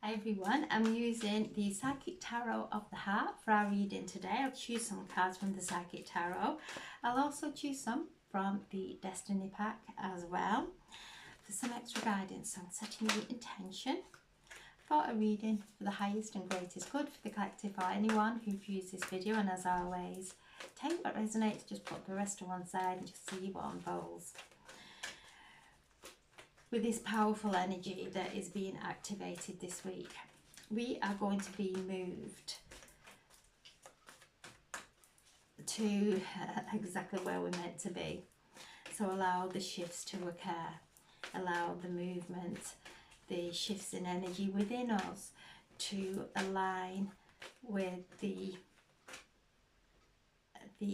Hi everyone, I'm using the Psychic Tarot of the Heart for our reading today. I'll choose some cards from the Psychic Tarot. I'll also choose some from the Destiny pack as well for some extra guidance on setting your intention for a reading for the highest and greatest good for the collective or anyone who views this video. And as always, take what resonates, just put the rest to one side and just see what unfolds. With this powerful energy that is being activated this week, we are going to be moved to exactly where we're meant to be. So allow the shifts to occur, allow the movement, the shifts in energy within us to align with the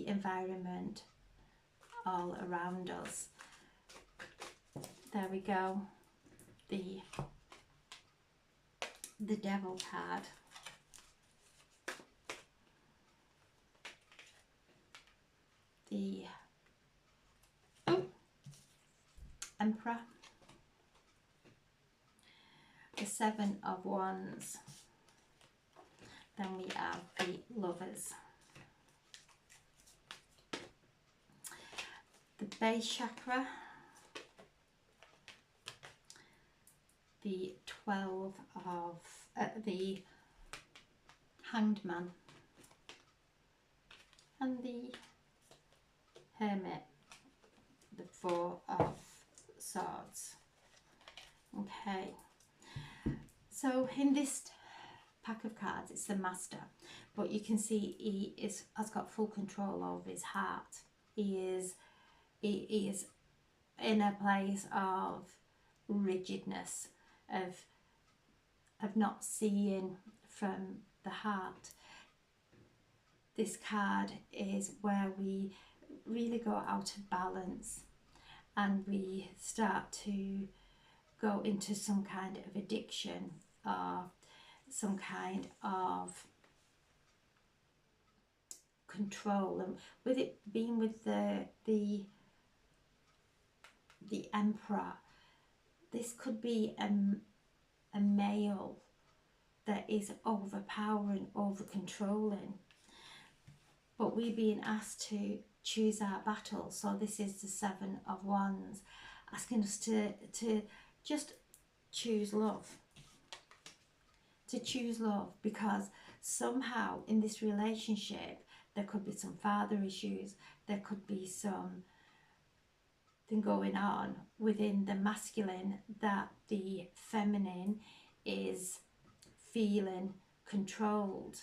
environment all around us. There we go. The Devil card. The Emperor. The Seven of Wands. Then we have the Lovers. The base chakra. The 12 of the Hanged Man, and the Hermit, the Four of Swords. Okay, so in this pack of cards it's the Master, but you can see he has got full control over his heart. He is in a place of rigidness, of not seeing from the heart. This card is where we really go out of balance and we start to go into some kind of addiction or some kind of control. And with it being with the Emperor, this could be a male that is overpowering, over controlling, but we're being asked to choose our battle. So this is the Seven of Wands, asking us to just choose love, because somehow in this relationship there could be some father issues, there could be something going on within the masculine that the feminine is feeling controlled.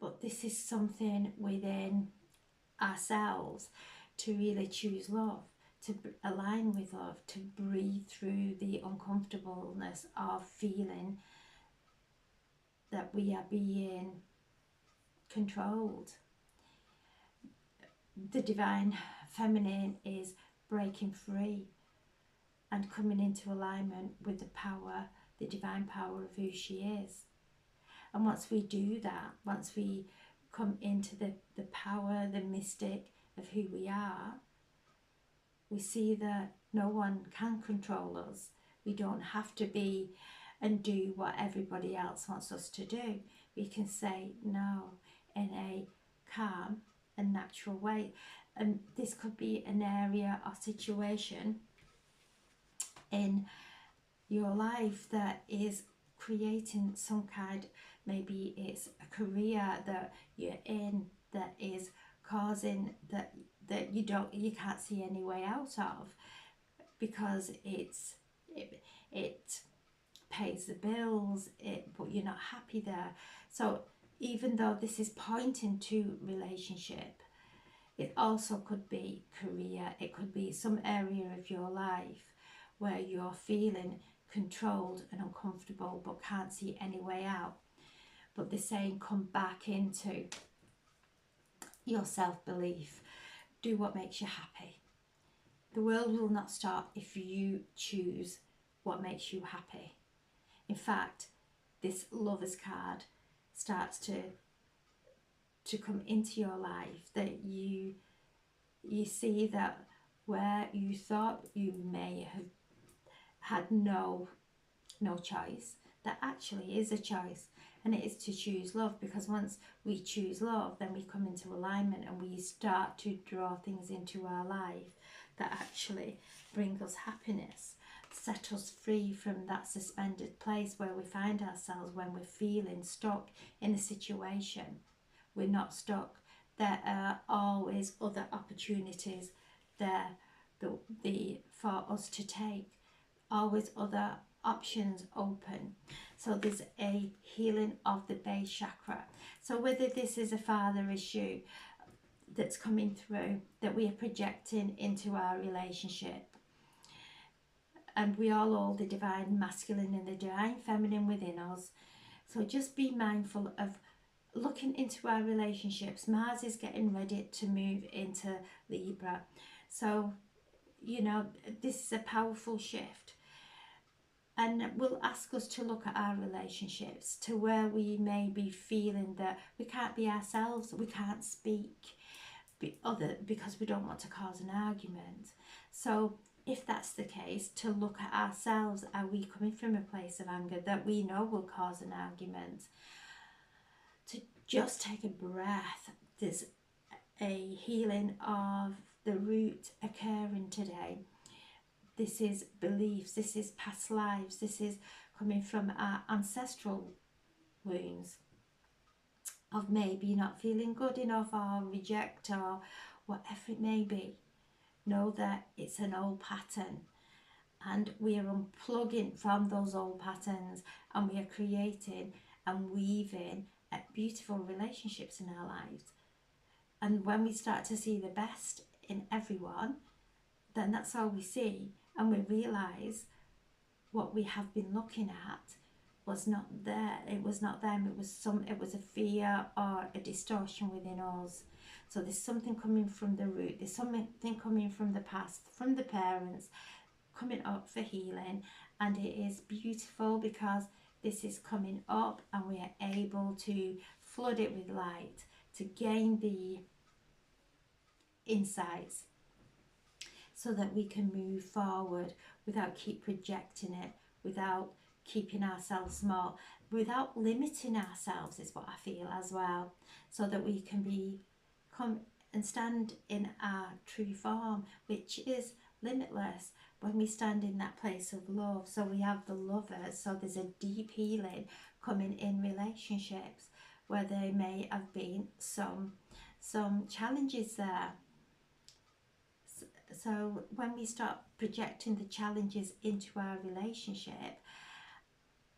But this is something within ourselves to really choose love, to align with love, to breathe through the uncomfortableness of feeling that we are being controlled. The divine feminine is breaking free and coming into alignment with the power, the divine power of who she is. And once we do that, once we come into the power, the mystic of who we are, we see that no one can control us. We don't have to be and do what everybody else wants us to do. We can say no in a calm and natural way. And this could be an area or situation in your life that is creating some kind, maybe it's a career that you're in that is causing that you can't see any way out of, because it pays the bills, but you're not happy there. So even though this is pointing to relationship, it also could be career. It could be some area of your life where you're feeling controlled and uncomfortable but can't see any way out. But they're saying come back into your self-belief. Do what makes you happy. The world will not stop if you choose what makes you happy. In fact, this Lovers card starts to come into your life, that you see that where you thought you may have had no no choice. There actually is a choice, and it is to choose love, because once we choose love, then we come into alignment and we start to draw things into our life that actually bring us happiness, set us free from that suspended place where we find ourselves when we're feeling stuck in a situation. We're not stuck. There are always other opportunities there for us to take, always other options open. So there's a healing of the base chakra. So whether this is a father issue that's coming through that we are projecting into our relationship, and we all hold the divine masculine and the divine feminine within us. So just be mindful of looking into our relationships. Mars is getting ready to move into Libra. So, you know, this is a powerful shift. And will ask us to look at our relationships, to where we may be feeling that we can't be ourselves, we can't speak because we don't want to cause an argument. So if that's the case, to look at ourselves, are we coming from a place of anger that we know will cause an argument? To just take a breath. There's a healing of the root occurring today. This is beliefs, this is past lives, this is coming from our ancestral wounds of maybe not feeling good enough or reject or whatever it may be. Know that it's an old pattern, and we are unplugging from those old patterns, and we are creating and weaving beautiful relationships in our lives. And when we start to see the best in everyone, then that's all we see, and we realise what we have been looking at was not there. It was not them. It was a fear or a distortion within us. So there's something coming from the root. There's something coming from the past, from the parents, coming up for healing, and it is beautiful because this is coming up, and we are able to flood it with light to gain the insights, so that we can move forward without keep projecting it, without keeping ourselves small, without limiting ourselves, is what I feel as well, so that we can come and stand in our true form, which is limitless, when we stand in that place of love. So we have the lovers, so there's a deep healing coming in relationships where there may have been some challenges there. So when we start projecting the challenges into our relationship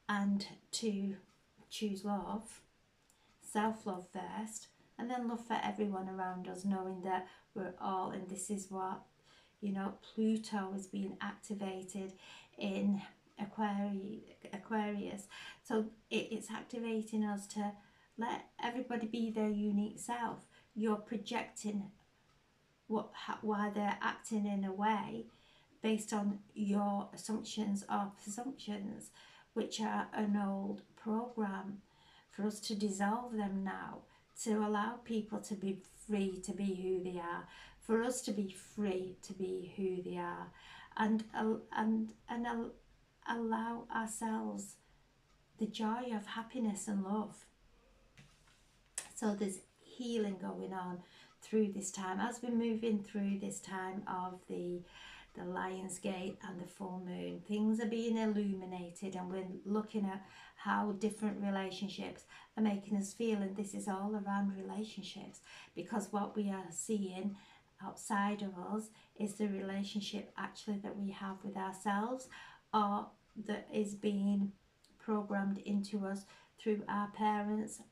and to choose love, self-love first, and then love for everyone around us, knowing that we're all, and this is what, you know, Pluto is being activated in Aquarius. So it's activating us to let everybody be their unique self. You're projecting why they're acting in a way based on your assumptions or presumptions, which are an old program, for us to dissolve them now, to allow people to be free to be who they are, for us to be free to be who they are, and allow ourselves the joy of happiness and love. So there's healing going on through this time as we're moving through this time of the Lion's Gate and the full moon. Things are being illuminated, and we're looking at how different relationships are making us feel, and this is all around relationships, because what we are seeing outside of us is the relationship actually that we have with ourselves, or that is being programmed into us through our parents,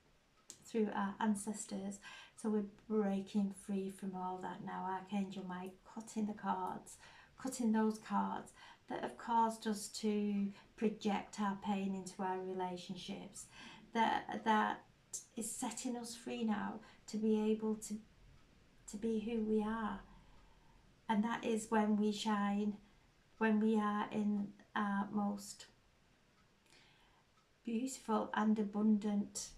through our ancestors. So we're breaking free from all that now. Archangel Mike cutting the cards, cutting those cards that have caused us to project our pain into our relationships, that is setting us free now to be able to be who we are. And that is when we shine, when we are in our most beautiful and abundant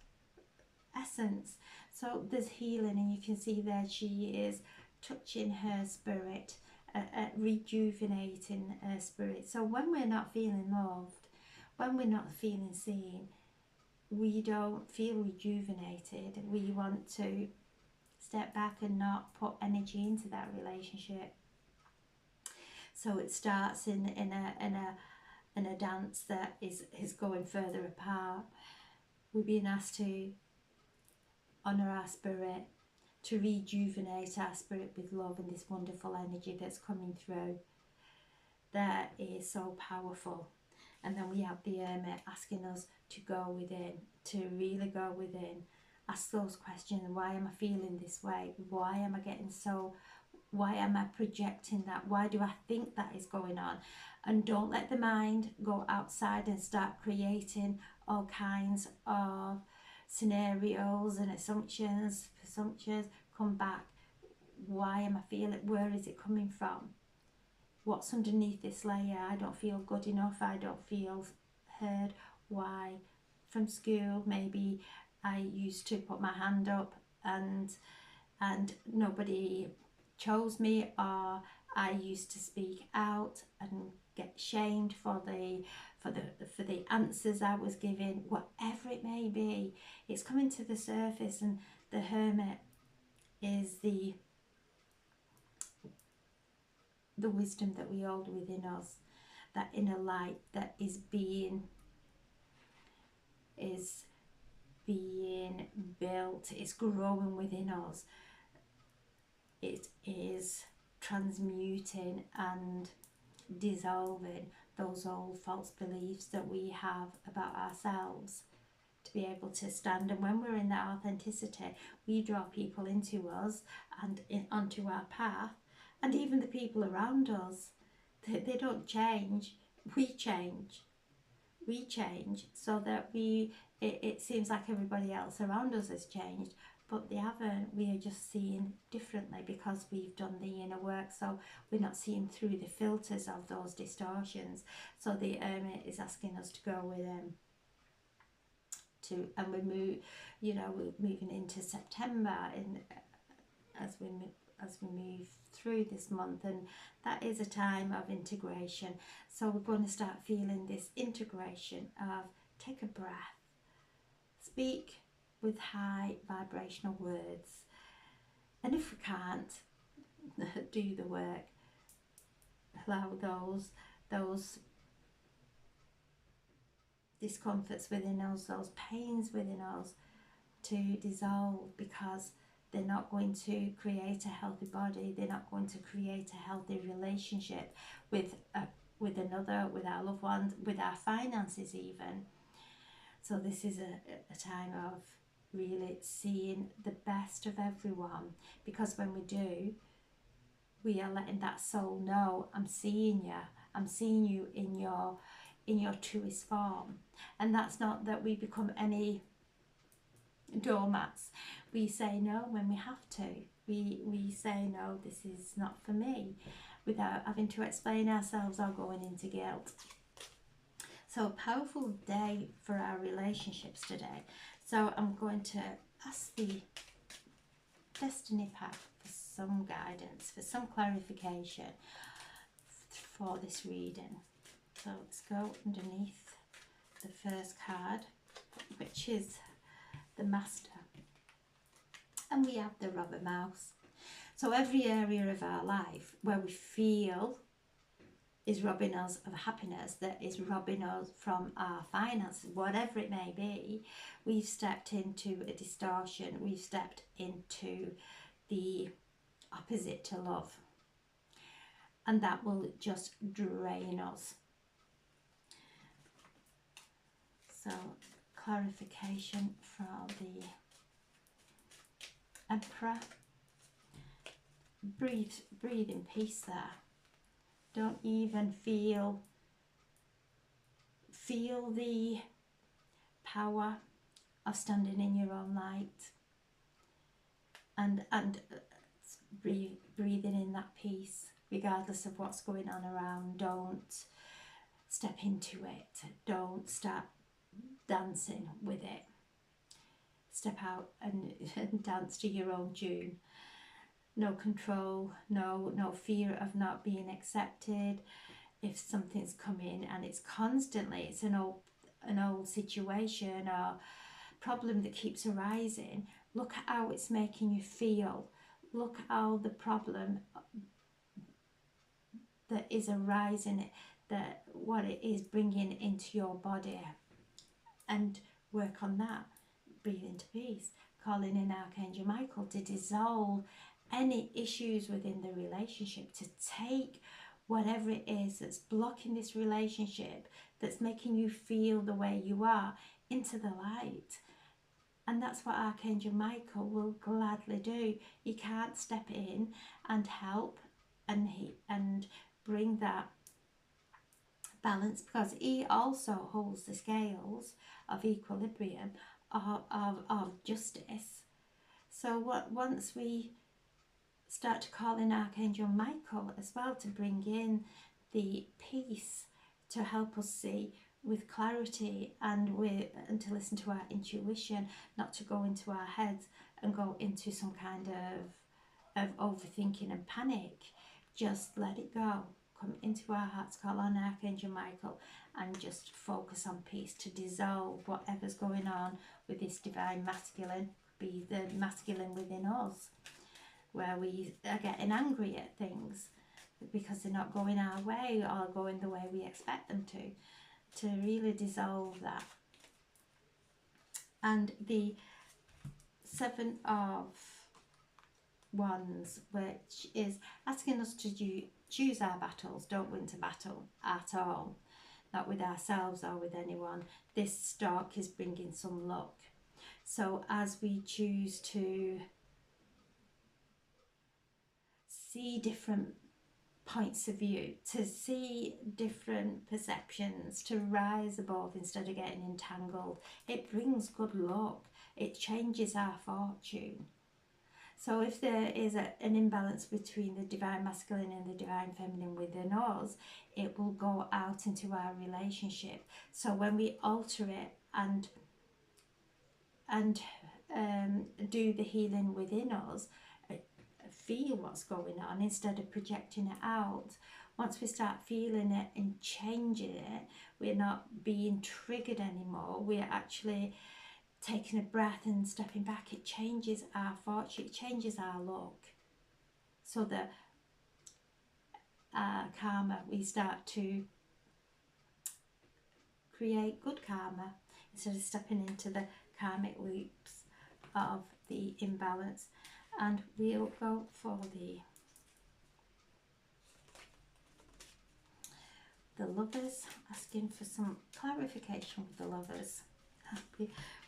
essence. So there's healing, and you can see there she is touching her spirit, rejuvenating her spirit. So when we're not feeling loved, when we're not feeling seen, we don't feel rejuvenated. We want to step back and not put energy into that relationship. So it starts in a dance that is going further apart. We're being asked to honour our spirit, to rejuvenate our spirit with love and this wonderful energy that's coming through. That is so powerful. And then we have the Hermit asking us to go within, to really go within, ask those questions. Why am I feeling this way? Why am I getting so, why am I projecting that? Why do I think that is going on? And don't let the mind go outside and start creating all kinds of scenarios and assumptions, presumptions. Come back. Why am I feeling? Where is it coming from? What's underneath this layer? I don't feel good enough. I don't feel heard. Why? From school, maybe I used to put my hand up and nobody chose me, or I used to speak out and get shamed for the answers I was giving. Whatever it may be, it's coming to the surface, and the Hermit is the wisdom that we hold within us, that inner light that is being built, it's growing within us. It is transmuting and dissolving those old false beliefs that we have about ourselves, to be able to stand. And when we're in that authenticity, we draw people into us and onto our path. And even the people around us, they don't change, we change. We change, so that it seems like everybody else around us has changed, but they haven't. We are just seeing differently because we've done the inner work, so we're not seeing through the filters of those distortions. So the Hermit is asking us to go with and we move, we're moving into September as we move through this month, and that is a time of integration. So we're going to start feeling this integration of take a breath, speak with high vibrational words, and if we can't, do the work. Allow those discomforts within us, those pains within us, to dissolve, because they're not going to create a healthy body. They're not going to create a healthy relationship with another, with our loved ones, with our finances even. So this is a time of really seeing the best of everyone, because when we do, we are letting that soul know, I'm seeing you. I'm seeing you in your truest form. And that's not that we become any doormats. We say no when we have to. We say no, this is not for me, without having to explain ourselves or going into guilt. So a powerful day for our relationships today. So I'm going to ask the Destiny Path for some guidance, for some clarification for this reading. So let's go underneath the first card, which is the Master, and we have the Robber Mouse. So every area of our life where we feel is robbing us of happiness, that is robbing us from our finances, whatever it may be, we've stepped into a distortion. We've stepped into the opposite to love, and that will just drain us. So clarification from the Emperor. Breathe in peace there. Don't even feel the power of standing in your own light, and breathing in that peace regardless of what's going on around. Don't step into it. Don't start dancing with it. Step out and dance to your own tune. No control, no fear of not being accepted. if something's coming and it's constantly, it's an old situation or problem that keeps arising, look at how it's making you feel. Look at how the problem that is arising, that what it is bringing into your body, and work on that. Breathe into peace, calling in Archangel Michael to dissolve any issues within the relationship, to take whatever it is that's blocking this relationship, that's making you feel the way you are, into the light. And that's what Archangel Michael will gladly do. He can't step in and help and bring that balance, because he also holds the scales of equilibrium, of justice. So once we start to call in Archangel Michael as well, to bring in the peace, to help us see with clarity, and to listen to our intuition, not to go into our heads and go into some kind of overthinking and panic. Just let it go. Come into our hearts, call on Archangel Michael, and just focus on peace, to dissolve whatever's going on with this divine masculine, be the masculine within us, where we are getting angry at things because they're not going our way or going the way we expect them to really dissolve that. And the Seven of Wands, which is asking us to choose our battles, don't win to battle at all, not with ourselves or with anyone. This stork is bringing some luck. So as we choose to see different points of view, to see different perceptions, to rise above instead of getting entangled, it brings good luck. It changes our fortune. So if there is an imbalance between the divine masculine and the divine feminine within us, it will go out into our relationship. So when we alter it and do the healing within us, feel what's going on instead of projecting it out. Once we start feeling it and changing it, we're not being triggered anymore. We're actually taking a breath and stepping back. It changes our fortune, it changes our luck. So that karma, we start to create good karma instead of stepping into the karmic loops of the imbalance. And we'll go for the Lovers, asking for some clarification with the Lovers.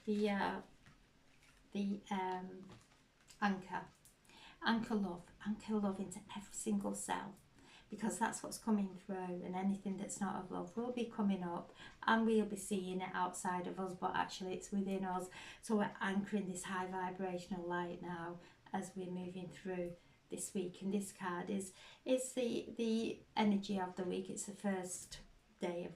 the anchor love into every single cell, because that's what's coming through, and anything that's not of love will be coming up, and we'll be seeing it outside of us, but actually it's within us. So we're anchoring this high vibrational light now as we're moving through this week. And this card is the energy of the week. It's the first day of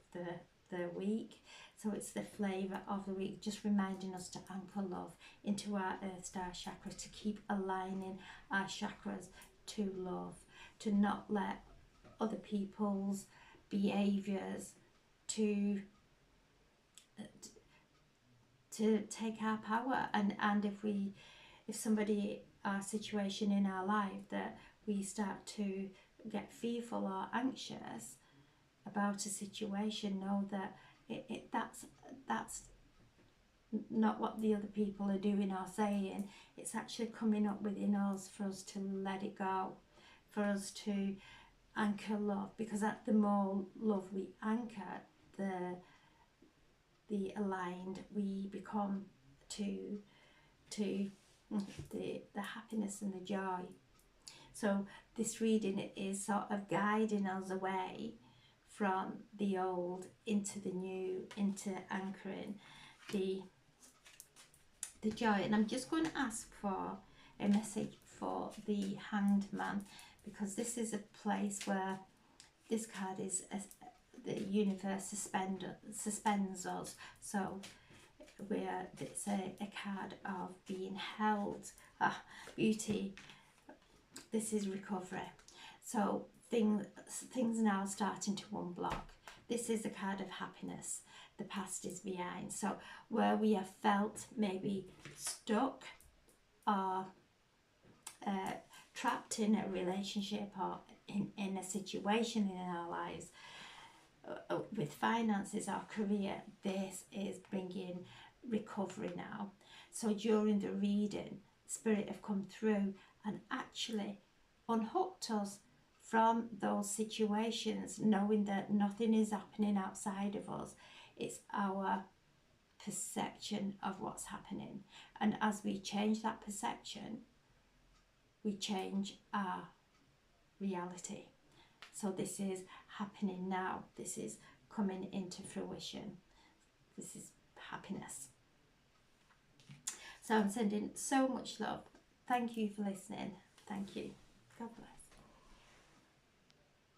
the week, so it's the flavour of the week, just reminding us to anchor love into our Earth Star chakra, to keep aligning our chakras to love, to not let other people's behaviours to take our power. And if somebody, our situation in our life, that we start to get fearful or anxious about a situation, know that that's not what the other people are doing or saying. It's actually coming up within us for us to let it go, for us to anchor love, because the more love we anchor, the aligned we become to the happiness and the joy. So this reading is sort of guiding us away from the old into the new, into anchoring the joy. And I'm just going to ask for a message for the Hanged Man, because this is a place where this card is the universe suspends us. So it's a card of being held. Beauty. This is recovery. So things now starting to unblock. This is a card of happiness. The past is behind. So where we have felt maybe stuck or trapped in a relationship or in a situation in our lives, with finances or career, this is bringing recovery now. So during the reading, Spirit have come through and actually unhooked us from those situations, knowing that nothing is happening outside of us. It's our perception of what's happening. And as we change that perception, we change our reality. So this is happening now. This is coming into fruition. This is happiness. So I'm sending so much love. Thank you for listening. Thank you. God bless.